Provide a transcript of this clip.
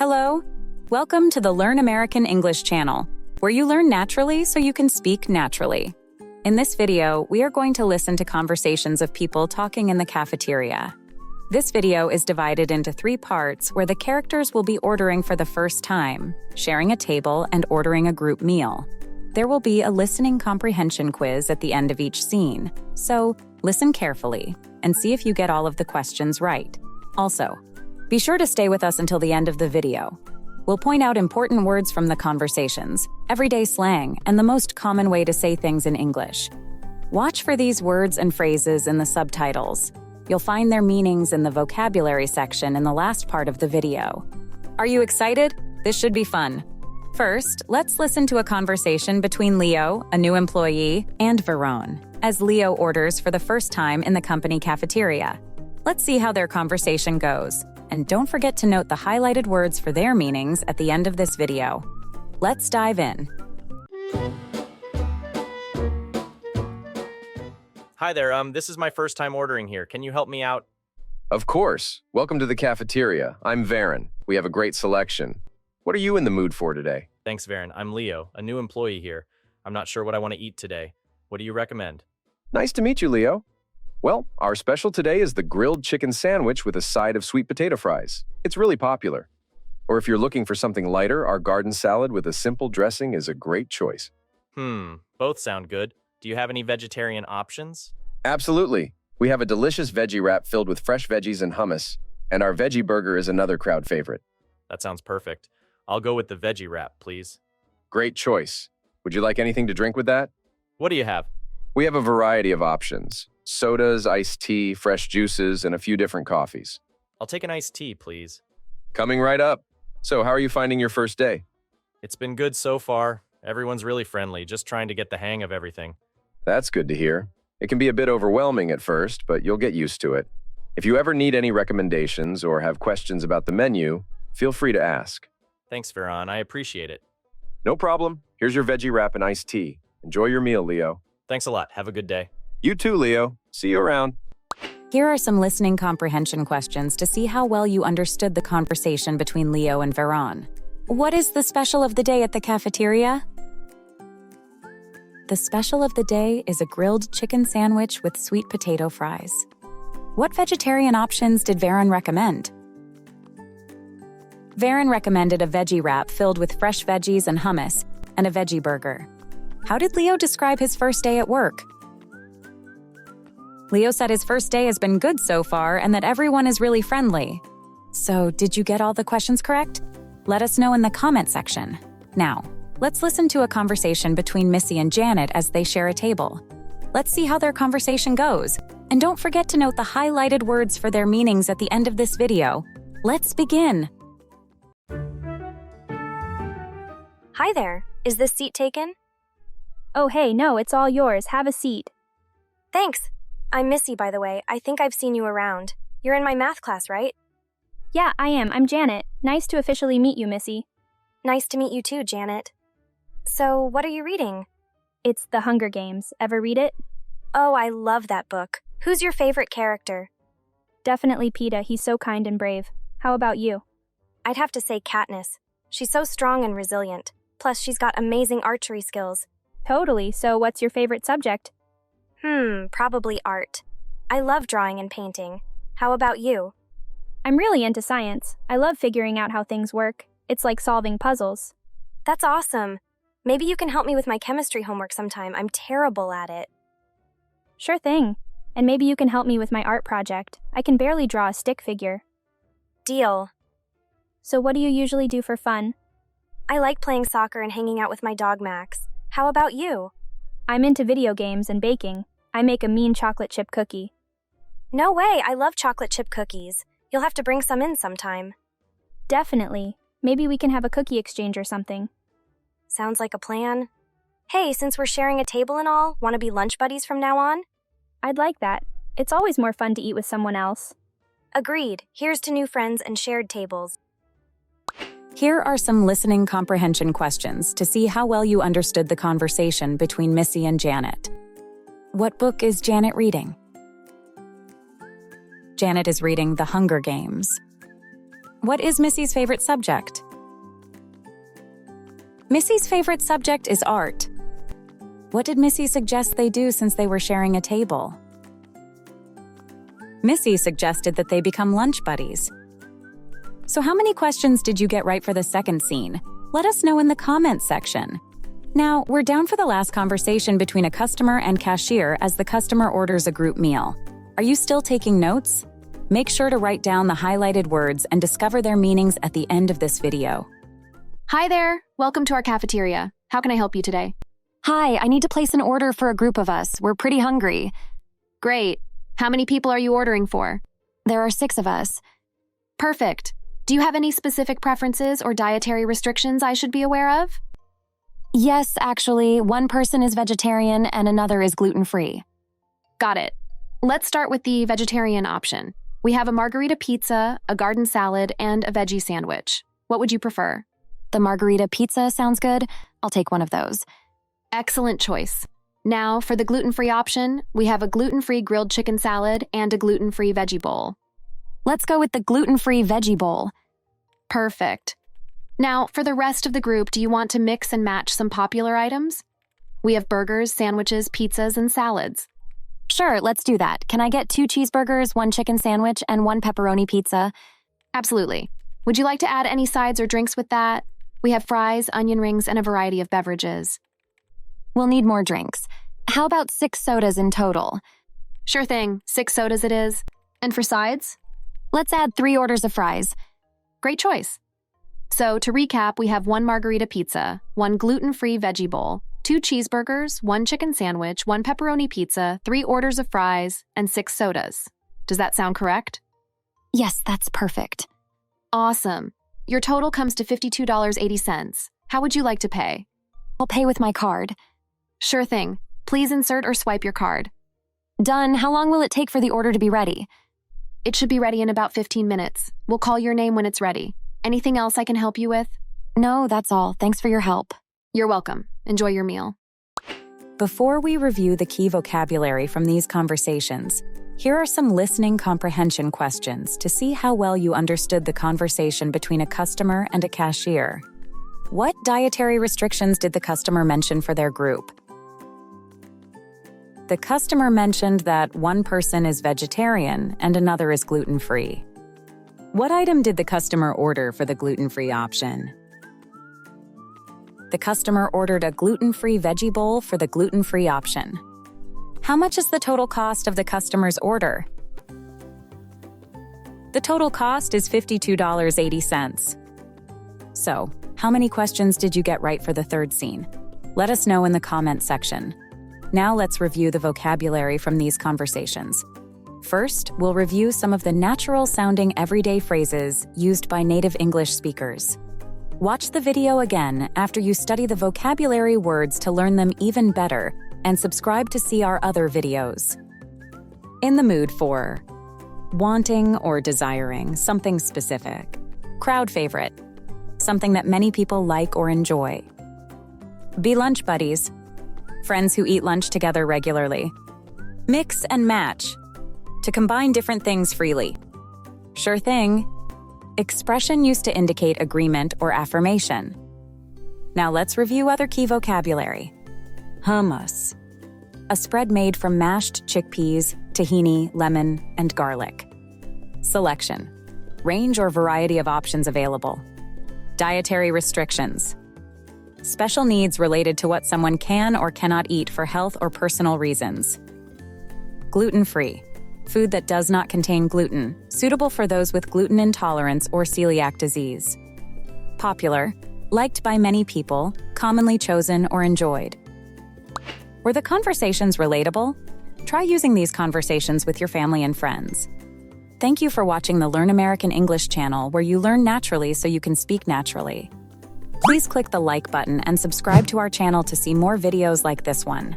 Hello. Welcome to the Learn American English channel, where you learn naturally so you can speak naturally. In this video, we are going to listen to conversations of people talking in the cafeteria. This video is divided into 3 parts where the characters will be ordering for the first time, sharing a table, and ordering a group meal. There will be a listening comprehension quiz at the end of each scene, so listen carefully and see if you get all of the questions right. Also, be sure to stay with us until the end of the video. We'll point out important words from the conversations, everyday slang, and the most common way to say things in English. Watch for these words and phrases in the subtitles. You'll find their meanings in the vocabulary section in the last part of the video. Are you excited? This should be fun. First, let's listen to a conversation between Leo, a new employee, and Veron, as Leo orders for the first time in the company cafeteria. Let's see how their conversation goes. And don't forget to note the highlighted words for their meanings at the end of this video. Let's dive in. Hi there, this is my first time ordering here. Can you help me out? Of course. Welcome to the cafeteria. I'm Varen. We have a great selection. What are you in the mood for today? Thanks, Varen. I'm Leo, a new employee here. I'm not sure what I want to eat today. What do you recommend? Nice to meet you, Leo. Well, our special today is the grilled chicken sandwich with a side of sweet potato fries. It's really popular. Or if you're looking for something lighter, our garden salad with a simple dressing is a great choice. Both sound good. Do you have any vegetarian options? Absolutely. We have a delicious veggie wrap filled with fresh veggies and hummus, and our veggie burger is another crowd favorite. That sounds perfect. I'll go with the veggie wrap, please. Great choice. Would you like anything to drink with that? What do you have? We have a variety of options. Sodas, iced tea, fresh juices, and a few different coffees. I'll take an iced tea, please. Coming right up. So, how are you finding your first day? It's been good so far. Everyone's really friendly, just trying to get the hang of everything. That's good to hear. It can be a bit overwhelming at first, but you'll get used to it. If you ever need any recommendations or have questions about the menu, feel free to ask. Thanks, Veron. I appreciate it. No problem. Here's your veggie wrap and iced tea. Enjoy your meal, Leo. Thanks a lot. Have a good day. You too, Leo. See you around. Here are some listening comprehension questions to see how well you understood the conversation between Leo and Veron. What is the special of the day at the cafeteria? The special of the day is a grilled chicken sandwich with sweet potato fries. What vegetarian options did Veron recommend? Veron recommended a veggie wrap filled with fresh veggies and hummus, and a veggie burger. How did Leo describe his first day at work? Leo said his first day has been good so far and that everyone is really friendly. So, did you get all the questions correct? Let us know in the comment section. Now, let's listen to a conversation between Missy and Janet as they share a table. Let's see how their conversation goes. And don't forget to note the highlighted words for their meanings at the end of this video. Let's begin. Hi there. Is this seat taken? Oh hey, no, it's all yours. Have a seat. Thanks. I'm Missy, by the way. I think I've seen you around. You're in my math class, right? Yeah, I am. I'm Janet. Nice to officially meet you, Missy. Nice to meet you too, Janet. So, what are you reading? It's The Hunger Games. Ever read it? Oh, I love that book. Who's your favorite character? Definitely Peeta. He's so kind and brave. How about you? I'd have to say Katniss. She's so strong and resilient. Plus, she's got amazing archery skills. Totally. So what's your favorite subject? Probably art. I love drawing and painting. How about you? I'm really into science. I love figuring out how things work. It's like solving puzzles. That's awesome. Maybe you can help me with my chemistry homework sometime. I'm terrible at it. Sure thing. And maybe you can help me with my art project. I can barely draw a stick figure. Deal. So what do you usually do for fun? I like playing soccer and hanging out with my dog Max. How about you? I'm into video games and baking. I make a mean chocolate chip cookie. No way, I love chocolate chip cookies. You'll have to bring some in sometime. Definitely. Maybe we can have a cookie exchange or something. Sounds like a plan. Hey, since we're sharing a table and all, want to be lunch buddies from now on? I'd like that. It's always more fun to eat with someone else. Agreed. Here's to new friends and shared tables. Here are some listening comprehension questions to see how well you understood the conversation between Missy and Janet. What book is Janet reading? Janet is reading The Hunger Games. What is Missy's favorite subject? Missy's favorite subject is art. What did Missy suggest they do since they were sharing a table? Missy suggested that they become lunch buddies. So how many questions did you get right for the second scene? Let us know in the comments section. Now, we're down for the last conversation between a customer and cashier as the customer orders a group meal. Are you still taking notes? Make sure to write down the highlighted words and discover their meanings at the end of this video. Hi there. Welcome to our cafeteria. How can I help you today? Hi, I need to place an order for a group of us. We're pretty hungry. Great. How many people are you ordering for? There are 6 of us. Perfect. Do you have any specific preferences or dietary restrictions I should be aware of? Yes, actually, one person is vegetarian and another is gluten-free. Got it. Let's start with the vegetarian option. We have a margarita pizza, a garden salad, and a veggie sandwich. What would you prefer? The margarita pizza sounds good. I'll take one of those. Excellent choice. Now, for the gluten-free option, we have a gluten-free grilled chicken salad and a gluten-free veggie bowl. Let's go with the gluten-free veggie bowl. Perfect. Now, for the rest of the group, do you want to mix and match some popular items? We have burgers, sandwiches, pizzas, and salads. Sure, let's do that. Can I get 2 cheeseburgers, 1 chicken sandwich, and 1 pepperoni pizza? Absolutely. Would you like to add any sides or drinks with that? We have fries, onion rings, and a variety of beverages. We'll need more drinks. How about 6 sodas in total? Sure thing. 6 sodas it is. And for sides? Let's add 3 orders of fries. Great choice. So, to recap, we have 1 margarita pizza, 1 gluten-free veggie bowl, 2 cheeseburgers, 1 chicken sandwich, 1 pepperoni pizza, 3 orders of fries, and 6 sodas. Does that sound correct? Yes, that's perfect. Awesome. Your total comes to $52.80. How would you like to pay? I'll pay with my card. Sure thing. Please insert or swipe your card. Done. How long will it take for the order to be ready? It should be ready in about 15 minutes. We'll call your name when it's ready. Anything else I can help you with? No, that's all. Thanks for your help. You're welcome. Enjoy your meal. Before we review the key vocabulary from these conversations, here are some listening comprehension questions to see how well you understood the conversation between a customer and a cashier. What dietary restrictions did the customer mention for their group? The customer mentioned that one person is vegetarian and another is gluten-free. What item did the customer order for the gluten-free option? The customer ordered a gluten-free veggie bowl for the gluten-free option. How much is the total cost of the customer's order? The total cost is $52.80. So, how many questions did you get right for the third scene? Let us know in the comment section. Now let's review the vocabulary from these conversations. First, we'll review some of the natural-sounding everyday phrases used by native English speakers. Watch the video again after you study the vocabulary words to learn them even better, and subscribe to see our other videos. In the mood for wanting or desiring something specific. Crowd favorite, something that many people like or enjoy. Be lunch buddies, friends who eat lunch together regularly. Mix and match, to combine different things freely. Sure thing, expression used to indicate agreement or affirmation. Now let's review other key vocabulary. Hummus, a spread made from mashed chickpeas, tahini, lemon, and garlic. Selection, range or variety of options available. Dietary restrictions, special needs related to what someone can or cannot eat for health or personal reasons. Gluten-free, food that does not contain gluten, suitable for those with gluten intolerance or celiac disease. Popular, liked by many people, commonly chosen or enjoyed. Were the conversations relatable? Try using these conversations with your family and friends. Thank you for watching the Learn American English channel, where you learn naturally so you can speak naturally. Please click the like button and subscribe to our channel to see more videos like this one.